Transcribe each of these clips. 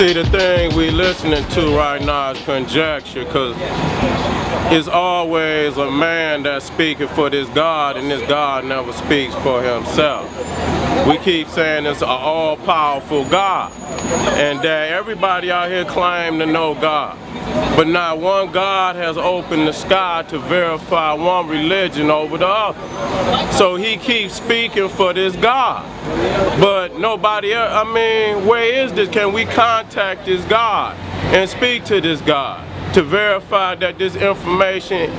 See, the thing we listening to right now is conjecture, because it's always a man that's speaking for this God, and this God never speaks for himself. We keep saying it's an all-powerful God, and that everybody out here claim to know God. But not one God has opened the sky to verify one religion over the other. So he keeps speaking for this God. But nobody else, I mean, where is this? Can we contact this God and speak to this God to verify that this information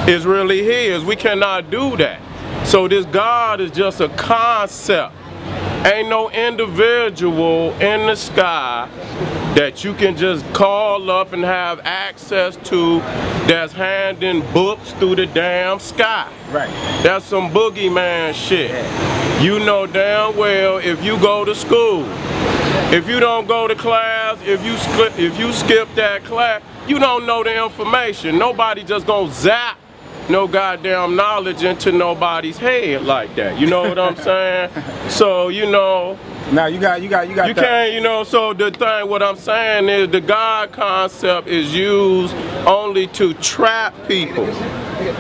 is really his? We cannot do that. So this God is just a concept. Ain't no individual in the sky that you can just call up and have access to that's handing books through the damn sky. Right. That's some boogeyman shit. Yeah. You know damn well if you go to school, if you don't go to class, if you skip that class, you don't know the information. Nobody just gonna zap no goddamn knowledge into nobody's head like that. You know what I'm saying? So, you know. Now you can't, you know, so the thing, what I'm saying is the God concept is used only to trap people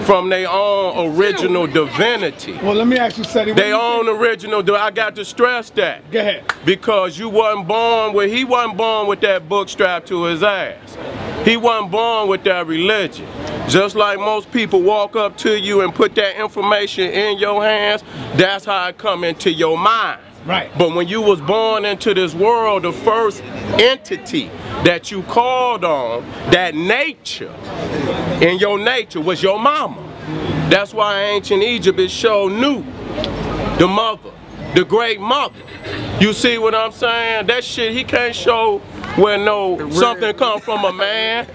from their own original divinity. Well, let me ask you, Seti. Their own original, I got to stress that. Go ahead. Because you wasn't born with, he wasn't born with that book strapped to his ass. He wasn't born with that religion. Just like most people walk up to you and put that information in your hands, that's how it come into your mind. Right. But when you was born into this world, the first entity that you called on, that nature, in your nature, was your mama. That's why ancient Egypt is so new. The mother, the great mother. You see what I'm saying? That shit, he can't show where something come from a man,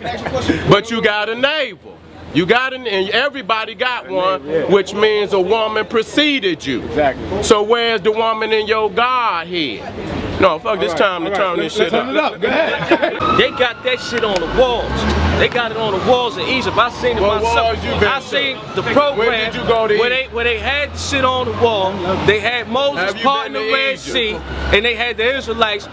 but you got a navel. You got it, and everybody got one, which means a woman preceded you. Exactly. So where's the woman in your Godhead? No, fuck, this time to turn this shit up. Go ahead. They got that shit on the walls. They got it on the walls in Egypt. I seen it myself. I seen the program where did you go to where they had the shit on the wall. They had Moses parting the Red Sea, and they had the Israelites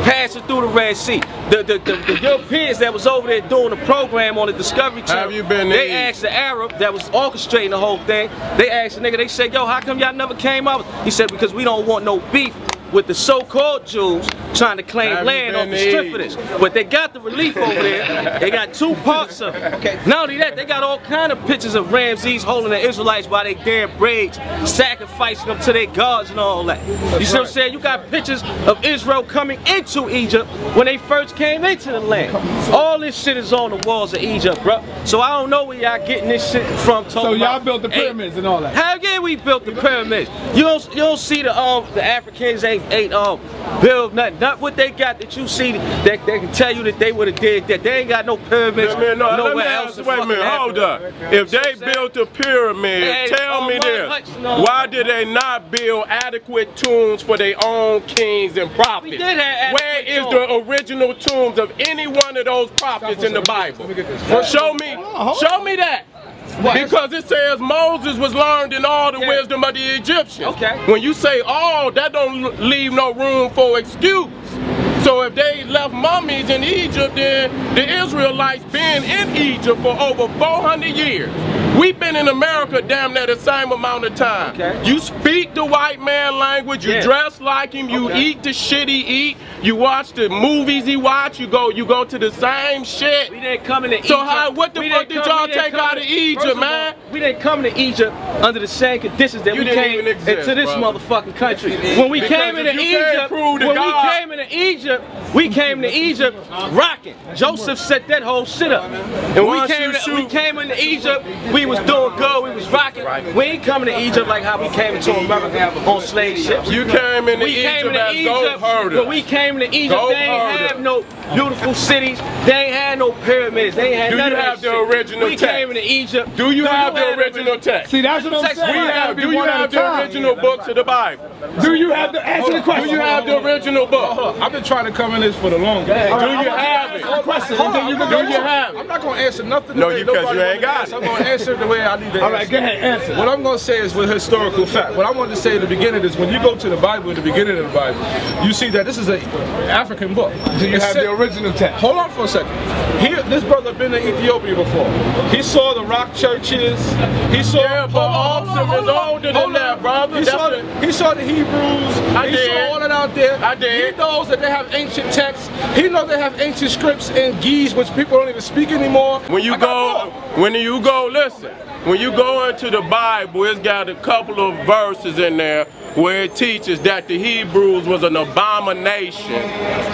passing through the Red Sea. The Europeans that was over there doing the program on the Discovery Channel, they asked the Arab that was orchestrating the whole thing, they asked the nigga, they said, yo, how come y'all never came out? He said, because we don't want no beef with the so-called Jews trying to claim land on the strip of this. But they got the relief over there. They got two parts of it. Okay. Not only that, they got all kind of pictures of Ramses holding the Israelites by their damn braids, sacrificing them to their gods and all that. You see what I'm saying? You got pictures of Israel coming into Egypt when they first came into the land. All this shit is on the walls of Egypt, bro. So I don't know where y'all getting this shit from. So y'all built the pyramids and all that? Hell yeah, we built the pyramids. You don't see the Africans ain't build nothing. Not what they got that you see that they can tell you that they would have did that. They ain't got no pyramids nowhere else. Wait a minute, hold up. If they built a pyramid, tell me this. Why did they not build adequate tombs for their own kings and prophets? Where is the original tombs of any one of those prophets in the Bible? Show me that. Because it says Moses was learned in all the wisdom of the Egyptians. Okay. When you say all, that don't leave no room for excuse. So if they left mummies in Egypt, then the Israelites been in Egypt for over 400 years. We've been in America damn near the same amount of time. Okay. You speak the white man language, you dress like him, you eat the shit he eat, you watch the movies he watch, you go to the same shit. We didn't come into Egypt. So what the fuck did y'all take out of Egypt, man? We didn't come to Egypt under the same conditions that we came into this motherfucking country. When we came into Egypt, we came to Egypt rocking. Joseph set that whole shit up. And we came into Egypt, we was doing good, we was rocking. We ain't coming to Egypt like how we came into America on slave ships. You came into Egypt as goat herders. When we came to Egypt, they ain't have no beautiful cities, they ain't had no pyramids, they ain't had none of that shit. Do you have the original text? We came into Egypt. Do you have the original text? See, that's what I'm saying. Do you have the original books of the Bible? Do you have the answer the question? Do you have the original book? I've been trying to come in this for the longest. Do you have have it. Do you have it? I'm not going to answer nothing. No, because you ain't got it. I'm going to answer the way I need to answer. All right, go ahead, answer. What I'm going to say is with historical fact. What I wanted to say at the beginning is when you go to the Bible, at the beginning of the Bible, you see that this is an African book. Do you have the original text? Hold on for a second. This brother been in Ethiopia before. He saw the rock churches. He saw. Yeah, but Austin was older than that, brother. He saw the Hebrews. He saw all that out there. I did. He knows that they have ancient texts. He knows they have ancient scripts in Geese, which people don't even speak anymore. When you go, listen. When you go into the Bible, it's got a couple of verses in there where it teaches that the Hebrews was an abomination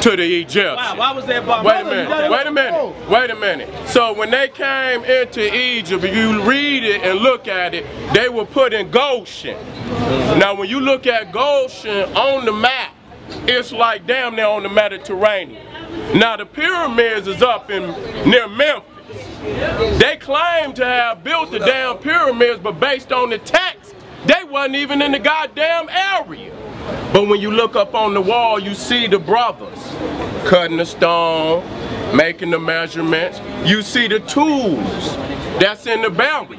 to the Egyptians. Wow, why was that abomination? Wait a minute. So when they came into Egypt, if you read it and look at it, they were put in Goshen. Now when you look at Goshen on the map, it's like damn near on the Mediterranean. Now the pyramids is up near Memphis. They claim to have built the damn pyramids, but based on the text, they wasn't even in the goddamn area. But when you look up on the wall, you see the brothers cutting the stone, making the measurements. You see the tools that's in the burials.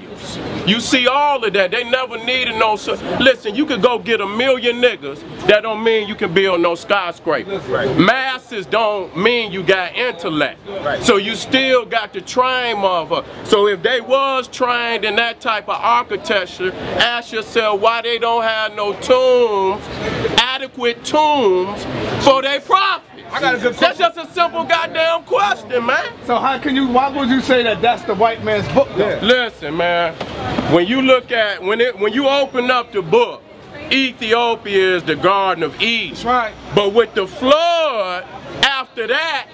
You see all of that. They never needed no. Listen, you could go get 1 million niggas. That don't mean you can build no skyscraper. Right. Masses don't mean you got intellect. Right. So you still got to train motherfucker. So if they was trained in that type of architecture, ask yourself why they don't have no tombs, adequate tombs for their profit. I got a good question. That's just a simple goddamn question, man. So why would you say that that's the white man's book though? Listen, man, when you look at, when you open up the book, Ethiopia is the Garden of Eden. That's right. But with the flood, after that,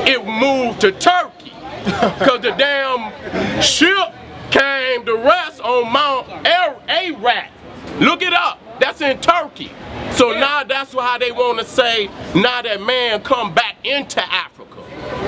it moved to Turkey. Because the damn ship came to rest on Mount Ararat. Look it up. That's in Turkey. So now that's how they want to say, now that man come back into Africa,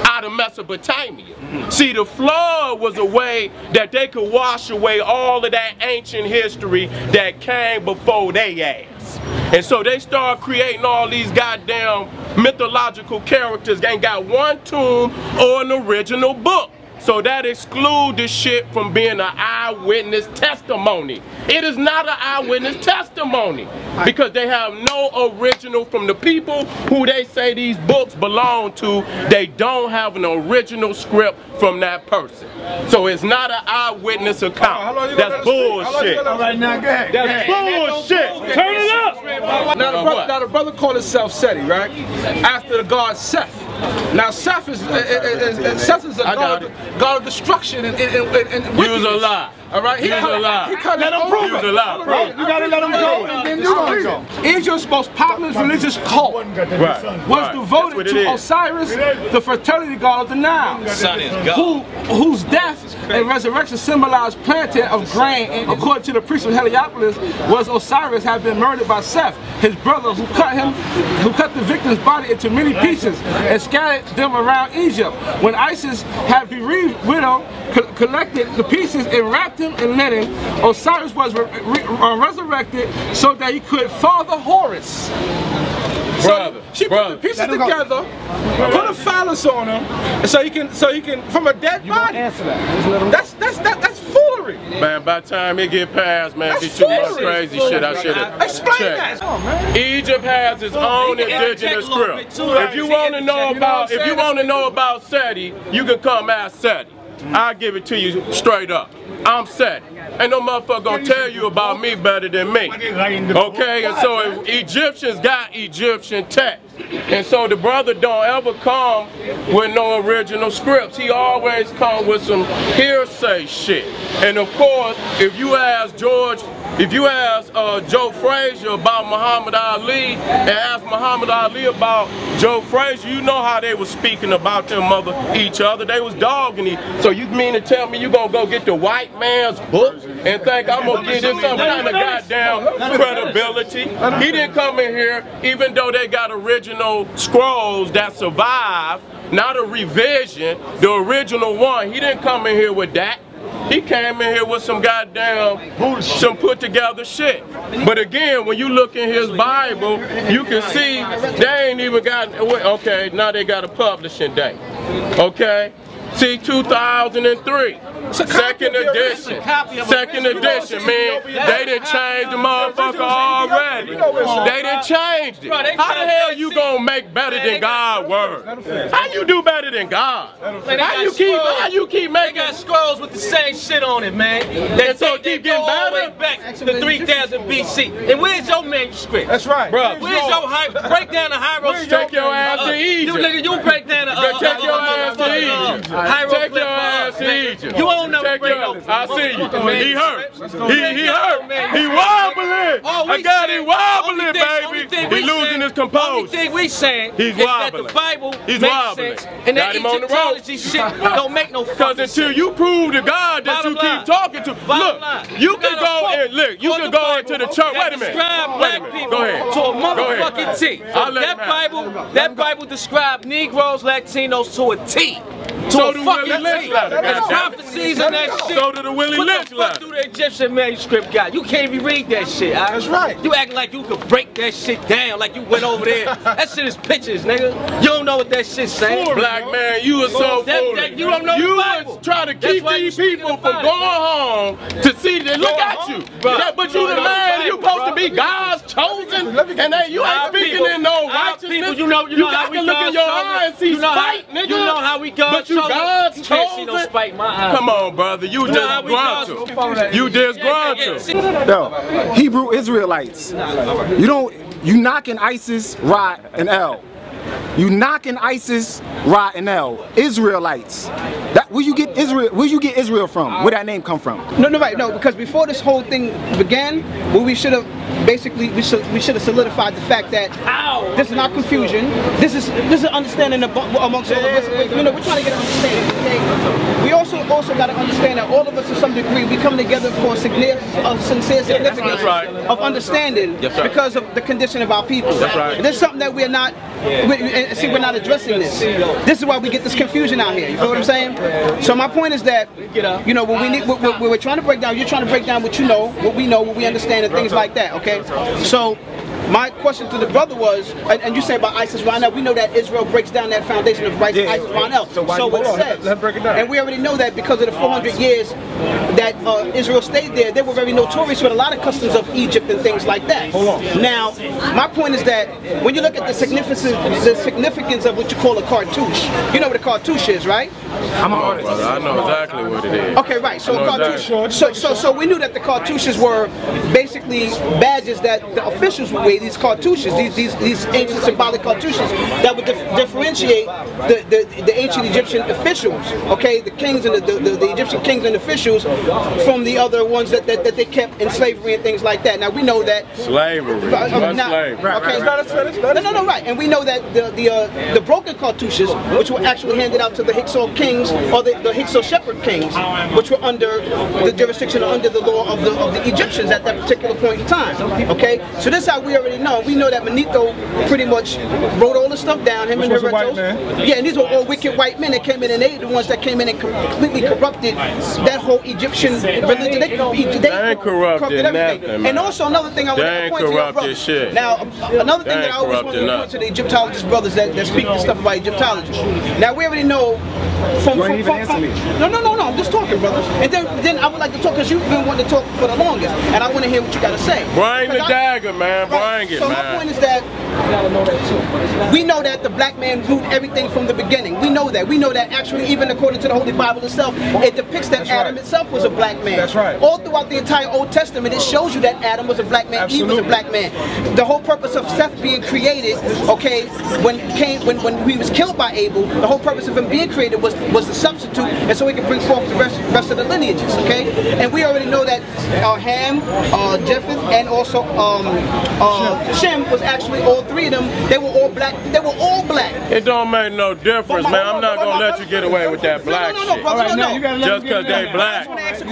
out of Mesopotamia. See, the flood was a way that they could wash away all of that ancient history that came before they ass. And so they start creating all these goddamn mythological characters. They ain't got one tomb or an original book. So that excludes this shit from being an eyewitness testimony. It is not an eyewitness testimony because they have no original from the people who they say these books belong to. They don't have an original script from that person. So it's not an eyewitness account. That's bullshit. All right, now go ahead. That's bullshit. Turn it up. Now the brother called himself Seti, right? After the god Seth. Now Seth is a god of destruction and wickedness. Use a lie. All right, he cut let him prove it. Use a lie. You gotta let him go, and then you gonna go. Egypt's most popular religious cult was devoted to Osiris, the fertility god of the Nile, whose death and resurrection symbolized planting of grain. And according to the priest of Heliopolis, was Osiris had been murdered by Seth, his brother, who cut the victim's body into many pieces and scattered them around Egypt. When Isis had bereaved widow, collected the pieces and wrapped them in linen, Osiris was resurrected so that he could father Horus. Brother, she put the pieces together, put a phallus on him, so he can from a dead body. Answer that. That's foolery. Man, by the time it get past, man, be too much crazy shit I should have checked. Egypt has its own indigenous script. If you want to know about Seti, you can come ask Seti. I'll give it to you straight up. I'm Seti. Ain't no motherfucker gonna tell you about me better than me. Okay, and so Egyptians got Egyptian text. And so the brother don't ever come with no original scripts. He always come with some hearsay shit. And of course, if you ask Joe Frazier about Muhammad Ali and ask Muhammad Ali about Joe Frazier, you know how they was speaking about them each other. They was dogging each. So you mean to tell me you gonna go get the white man's book and think I'm gonna give this some kind of goddamn credibility? He didn't come in here, even though they got original scrolls that survive, not a revision, the original one. He didn't come in here with that. He came in here with some goddamn, some put together shit. But again, when you look in his Bible, you can see they ain't even got, okay, now they got a publishing date. Okay? See, 2003. Second edition. Second edition, man. They done changed the motherfucker already. They done changed it. How the hell you gonna make better than God's word? How you do better than God? How you keep making? They got scrolls with the same shit on it, man. They keep getting all the way back to 3000 BC. And where's your manuscript? That's right. Bro, where's your break down the hieroglyph? Take your ass to Egypt. You break down the take your ass to Egypt. Take your ass to Egypt. You don't know break no. I see you. He hurt. He hurt. He wobbling. I got him wobbling, baby. He losing his composure. The only thing we saying is that the Bible makes sense, and that Egyptology shit don't make no fucking sense. Because until you prove to God that you keep talking to, look, you can go and look. You can go into the church. Wait a minute. Go ahead. To a motherfucking T. That Bible described Negroes, Latinos to a T. So do Willie Lynch letter. And the prophecies and that shit. So do the Willie Lynch letter. What the fuck do the Egyptian manuscript got? You can't even read that shit. That's right. You acting like you could break that shit down, like you went over there. That shit is pictures, nigga. You don't know what that shit's saying. Black man, you are so foolish. You don't know the Bible. You try to keep these people from going home to see that. Look at you. But you the man, you supposed to be God's chosen, and you ain't speaking in no righteousness. You got to look in your eye and see spite, nigga. You know how we God's chosen. God's chosen. Can't see no spite in my eyes. Come on, brother. You disgruntled. You disgruntled. Yo, Hebrew Israelites. You knocking ISIS, Ra, and El. You knocking ISIS, Ra, and El. Israelites. Where you get Israel from? Where that name come from? No, because before this whole thing began, well, we should have basically solidified the fact that this is not confusion. This is understanding amongst all of us. We're trying to get understanding. Okay? We also got to understand that all of us, to some degree, we come together for sincere significance of understanding because of the condition of our people. That's right. This is something that we're not addressing this. This is why we get this confusion out here. You feel what I'm saying? So my point is that, when we're trying to break down, you're trying to break down what you know, what we understand, and things like that. Okay? So my question to the brother was, and you say about ISIS right now, we know that Israel breaks down that foundation of rights, ISIS right now. So it says, and we already know that because of the 400 years that Israel stayed there, they were very notorious with a lot of customs of Egypt and things like that. Now, my point is that when you look at the significance of what you call a cartouche, you know what a cartouche is, right? I'm an artist. I know exactly what it is. Okay, right. So so we knew that the cartouches were basically badges that the officials would wear. These cartouches, these ancient symbolic cartouches that would differentiate the ancient Egyptian officials, okay, the kings and the Egyptian kings and officials from the other ones that they kept in slavery and things like that. Now we know that slavery. No, right. And we know that the broken cartouches, which were actually handed out to the Hyksos kings or the Hyksos shepherd kings, which were under the jurisdiction or under the law of the Egyptians at that particular point in time. Okay, so this is how we already know. We know that Manetho pretty much wrote all the stuff down. Him and Heretos. Yeah, and these were all wicked white men that came in, and they the ones that came in and completely corrupted that whole Egyptian religion. They corrupted everything. Nothing, and also another thing I want to point to your brothers. Shit. Now, another thing that I always want to point to the Egyptologist brothers that speak this stuff about Egyptology. Now we already know from No, I'm just talking, brothers. And then I would like to talk because you've been wanting to talk for the longest, and I want to hear what you got to say. Bring the dagger, man. Bring it, man. So my point is that we know that the black man ruled everything from the beginning. We know that. We know that actually, even according to the Holy Bible itself, it depicts that Adam itself was a black man. That's right. All throughout the entire Old Testament, it shows you that Adam was a black man. Eve was a black man. The whole purpose of Seth being created, okay, when he was killed by Abel, the whole purpose of him being created was the substitute, and so he could bring forth the rest of the lineages, okay? And we already know that Ham, Japheth, and also Shem was actually all three of them. They were all black. They were all black. It don't make no difference, man. I'm not gonna let you get away with that black shit. No. Just because they black. I just want to ask a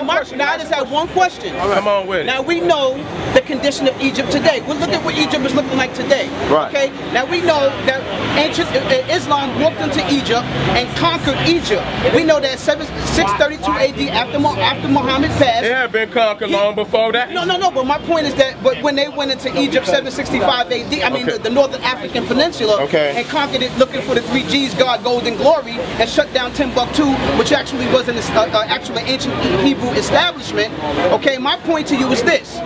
question. Now I just have one question. Come on with it. Now we know the condition of Egypt today. We'll look at what Egypt is looking like today. Right. Okay. Now we know that ancient Islam walked into Egypt Egypt and conquered Egypt. We know that 632 AD after Muhammad passed. It had been conquered long before that. No. But my point is that, but when they went into Egypt 765 AD, I mean the Northern African Peninsula, and conquered it, looking for the 3 G's, God, gold, and glory, and shut down Timbuktu, which actually was an actual ancient Hebrew establishment. Okay, my point to you is this: